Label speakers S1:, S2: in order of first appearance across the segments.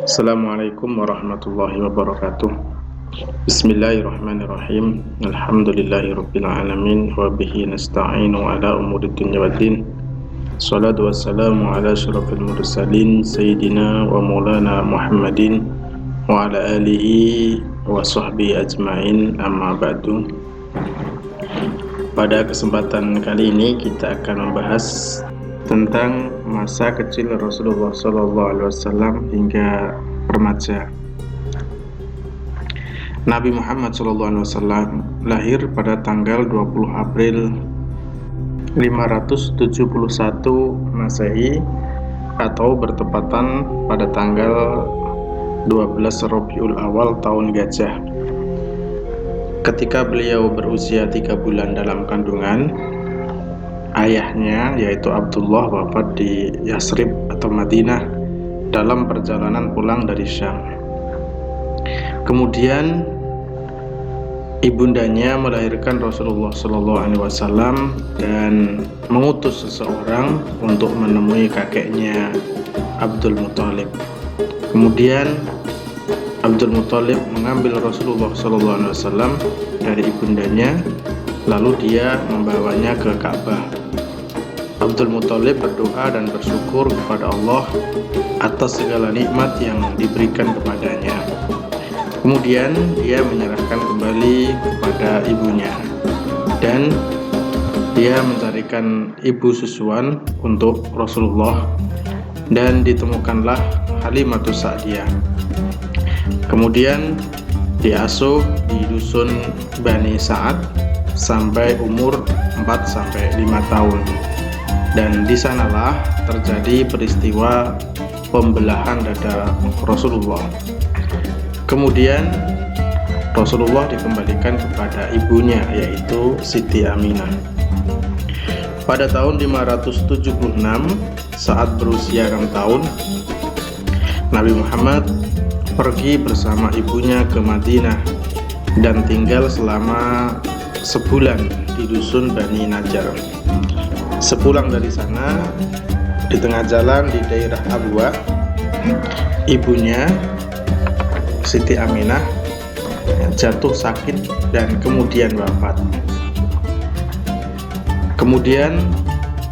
S1: Assalamualaikum warahmatullahi wabarakatuh. Bismillahirrahmanirrahim. Alhamdulillahirabbil alamin wa bihi nasta'inu ala umuri dunya waddin. Shalatu wassalamu ala asyrafil mursalin sayyidina wa maulana Muhammadin wa ala alihi wa sahbihi ajmain, amma ba'du. Pada kesempatan kali ini kita akan membahas tentang masa kecil Rasulullah SAW hingga remaja. Nabi Muhammad SAW lahir pada tanggal 20 April 571 Masehi atau bertepatan pada tanggal 12 Rabiul Awal tahun Gajah. Ketika beliau berusia 3 bulan dalam kandungan, ayahnya yaitu Abdullah wafat di Yasrib atau Madinah dalam perjalanan pulang dari Syam. Kemudian ibundanya melahirkan Rasulullah SAW dan mengutus seseorang untuk menemui kakeknya Abdul Muthalib. Kemudian Abdul Muthalib mengambil Rasulullah SAW dari ibundanya, lalu dia membawanya ke Ka'bah. Abdul Muthalib berdoa dan bersyukur kepada Allah atas segala nikmat yang diberikan kepadanya. Kemudian dia menyerahkan kembali kepada ibunya dan dia mencarikan ibu susuan untuk Rasulullah, dan ditemukanlah Halimatus Sa'diyah. Kemudian diasuh di dusun Bani Sa'ad sampai umur 4-5 tahun. Dan di sanalah terjadi peristiwa pembelahan dada Rasulullah. Kemudian Rasulullah dikembalikan kepada ibunya, yaitu Siti Aminah. Pada tahun 576, saat berusia 6 tahun, Nabi Muhammad pergi bersama ibunya ke Madinah dan tinggal selama sebulan di dusun Bani Najjar. Sepulang dari sana, di tengah jalan di daerah Abwa, ibunya Siti Aminah jatuh sakit dan kemudian wafat. Kemudian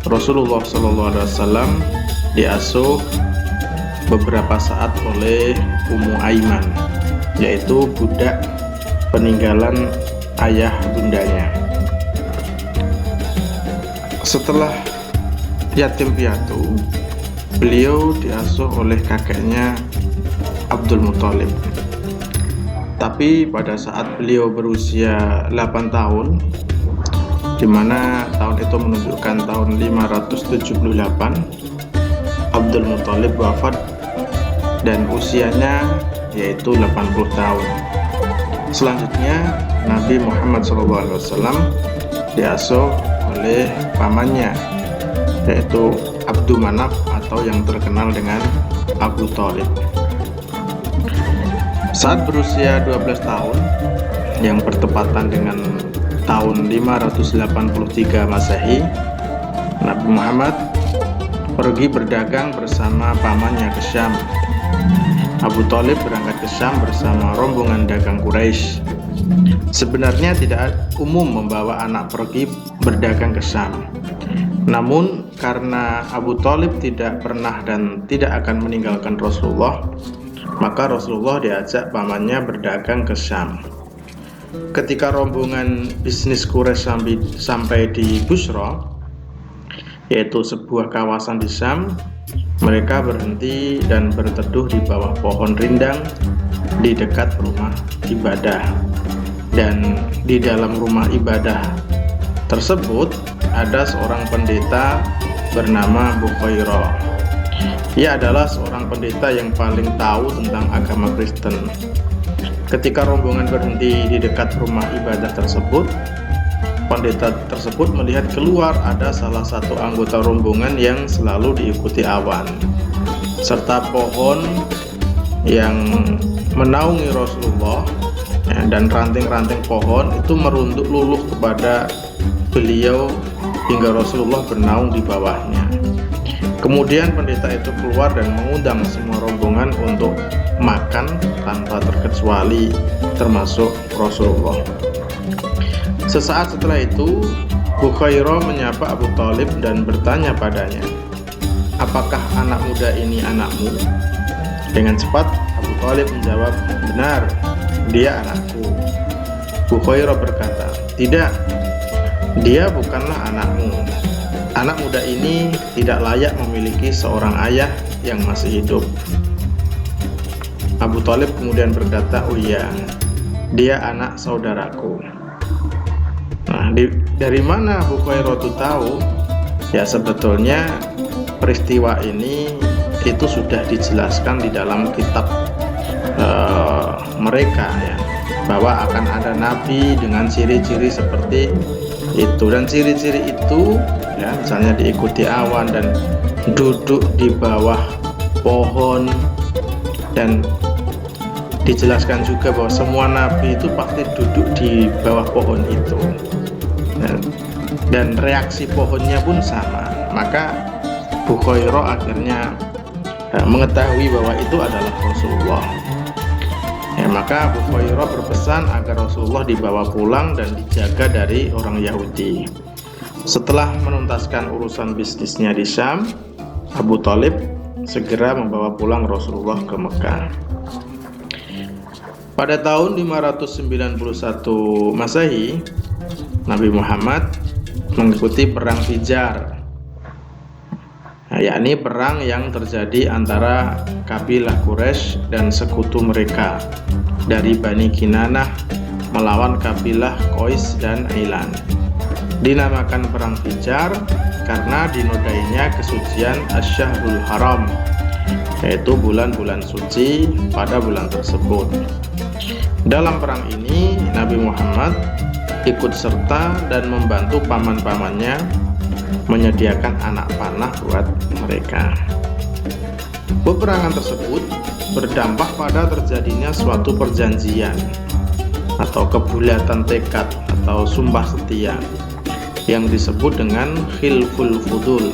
S1: Rasulullah SAW diasuh beberapa saat oleh Ummu Aiman, yaitu budak peninggalan ayah bundanya. Setelah yatim piatu, beliau diasuh oleh kakeknya Abdul Muthalib. Tapi pada saat beliau berusia 8 tahun, di mana tahun itu menunjukkan tahun 578, Abdul Muthalib wafat dan usianya yaitu 80 tahun. Selanjutnya Nabi Muhammad SAW diasuh oleh pamannya, yaitu Abdul Manaf atau yang terkenal dengan Abu Thalib. Saat berusia 12 tahun yang bertepatan dengan tahun 583 Masehi, Nabi Muhammad pergi berdagang bersama pamannya ke Syam. Abu Thalib berangkat ke Syam bersama rombongan dagang Quraisy. Sebenarnya tidak umum membawa anak pergi berdagang ke Syam. Namun karena Abu Thalib tidak pernah dan tidak akan meninggalkan Rasulullah, maka Rasulullah diajak pamannya berdagang ke Syam. Ketika rombongan bisnis Quraisy sampai di Busra, yaitu sebuah kawasan di Syam, mereka berhenti dan berteduh di bawah pohon rindang di dekat rumah ibadah. Dan di dalam rumah ibadah tersebut ada seorang pendeta bernama Bukhairah. Ia adalah seorang pendeta yang paling tahu tentang agama Kristen. Ketika rombongan berhenti di dekat rumah ibadah tersebut, pendeta tersebut melihat keluar ada salah satu anggota rombongan yang selalu diikuti awan, serta pohon yang menaungi Rasulullah, dan ranting-ranting pohon itu merunduk luluh kepada beliau hingga Rasulullah bernaung di bawahnya. Kemudian pendeta itu keluar dan mengundang semua rombongan untuk makan tanpa terkecuali, termasuk Rasulullah. Sesaat setelah itu, Bukhairah menyapa Abu Thalib dan bertanya padanya, "Apakah anak muda ini anakmu?" Dengan cepat Abu Thalib menjawab, "Benar, dia anakku." Bukhairah berkata, "Tidak, dia bukanlah anakmu. Anak muda ini tidak layak memiliki seorang ayah yang masih hidup." Abu Thalib kemudian berkata, "Oh iya, dia anak saudaraku." Nah, dari mana Bukhairah itu tahu? Ya, sebetulnya peristiwa ini itu sudah dijelaskan di dalam kitab mereka, ya, bahwa akan ada nabi dengan ciri-ciri seperti itu, dan ciri-ciri itu ya misalnya diikuti awan dan duduk di bawah pohon, dan dijelaskan juga bahwa semua nabi itu pasti duduk di bawah pohon itu, dan reaksi pohonnya pun sama. Maka Bukhairah akhirnya mengetahui bahwa itu adalah Rasulullah. Ya, maka Bukhairah berpesan agar Rasulullah dibawa pulang dan dijaga dari orang Yahudi. Setelah menuntaskan urusan bisnisnya di Syam, Abu Thalib segera membawa pulang Rasulullah ke Mekah. Pada tahun 591 Masehi, Nabi Muhammad mengikuti perang Fijar, yakni perang yang terjadi antara kabilah Quraisy dan sekutu mereka dari Bani Kinanah melawan kabilah Qais dan Ailan. Dinamakan perang Fijar karena dinodainya kesucian Asy-Syahrul Haram, yaitu bulan-bulan suci pada bulan tersebut. Dalam perang ini Nabi Muhammad ikut serta dan membantu paman-pamannya menyediakan anak panah buat mereka. Peperangan tersebut berdampak pada terjadinya suatu perjanjian atau kebulatan tekad atau sumpah setia yang disebut dengan Khilful Fudul.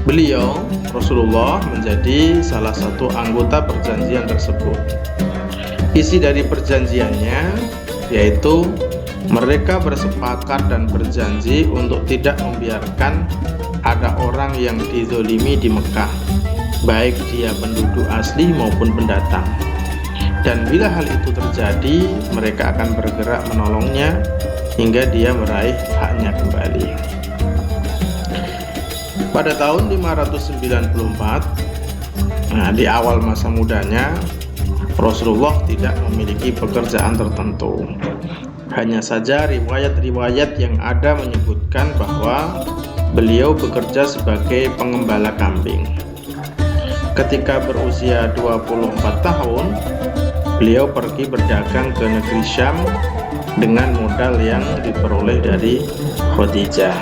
S1: Beliau, Rasulullah, menjadi salah satu anggota perjanjian tersebut. Isi dari perjanjiannya yaitu mereka bersepakat dan berjanji untuk tidak membiarkan ada orang yang dizolimi di Mekah, baik dia penduduk asli maupun pendatang. Dan bila hal itu terjadi, mereka akan bergerak menolongnya hingga dia meraih haknya kembali. Pada tahun 594, di awal masa mudanya, Rasulullah tidak memiliki pekerjaan tertentu. Hanya saja riwayat-riwayat yang ada menyebutkan bahwa beliau bekerja sebagai pengembala kambing. Ketika berusia 24 tahun, beliau pergi berdagang ke negeri Syam dengan modal yang diperoleh dari Khadijah.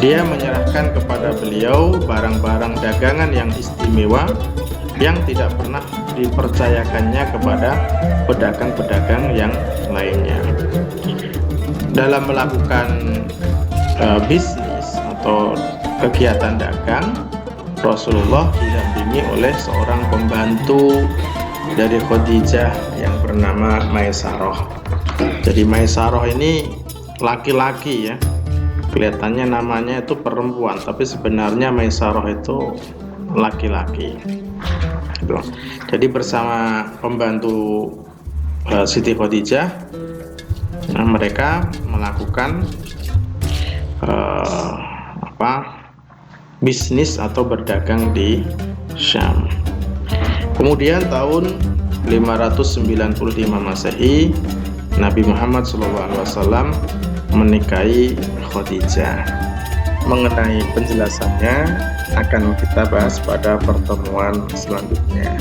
S1: Dia menyerahkan kepada beliau barang-barang dagangan yang istimewa yang tidak pernah dipercayakannya kepada pedagang-pedagang yang lainnya. Dalam melakukan bisnis atau kegiatan dagang, Rasulullah didampingi oleh seorang pembantu dari Khadijah yang bernama Maisarah. Jadi Maisarah ini laki-laki, ya, kelihatannya namanya itu perempuan, tapi sebenarnya Maisarah itu laki-laki. Jadi bersama pembantu Siti Khadijah, mereka melakukan bisnis atau berdagang di Syam. Kemudian tahun 595 Masehi, Nabi Muhammad SAW menikahi Khadijah. Mengenai penjelasannya akan kita bahas pada pertemuan selanjutnya.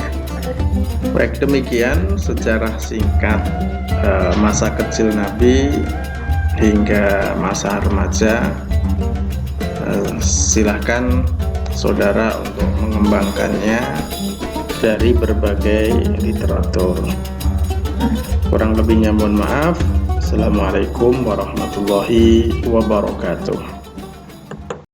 S1: Baik, demikian sejarah singkat masa kecil Nabi hingga masa remaja. Silahkan saudara untuk mengembangkannya dari berbagai literatur. Kurang lebihnya mohon maaf. Assalamualaikum warahmatullahi wabarakatuh.